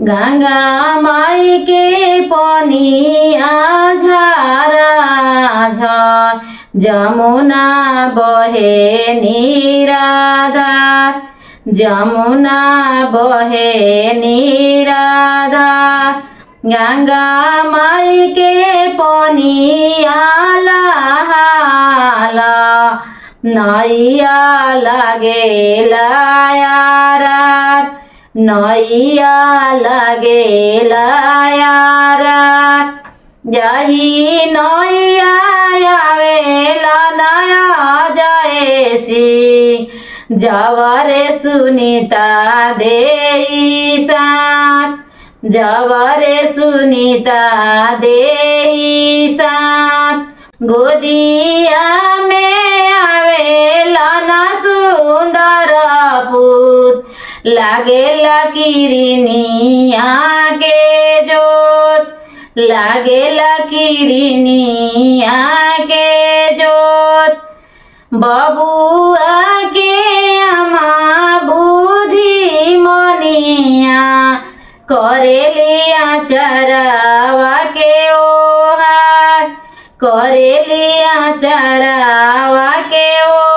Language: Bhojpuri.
गंगा माई के पनिया झारा झर जमुना बहे निराधार जमुना बहे निराधार गंगा माई के पनिया लहाला नैया लागेला यारार नैया लागेला यारार जाही नैया आवेला नया जयसी जवरे सुनीता देई साथ जवरे सुनीता देई साथ गोदिया में आवेला ना सुंदर पूत लागेला किरनिया के जोत लागेला किरनिया के जोत बबुआ के अमा बुद्धि मनिया करेलिया चरावा के ओहार करेलिया चरावा के ओ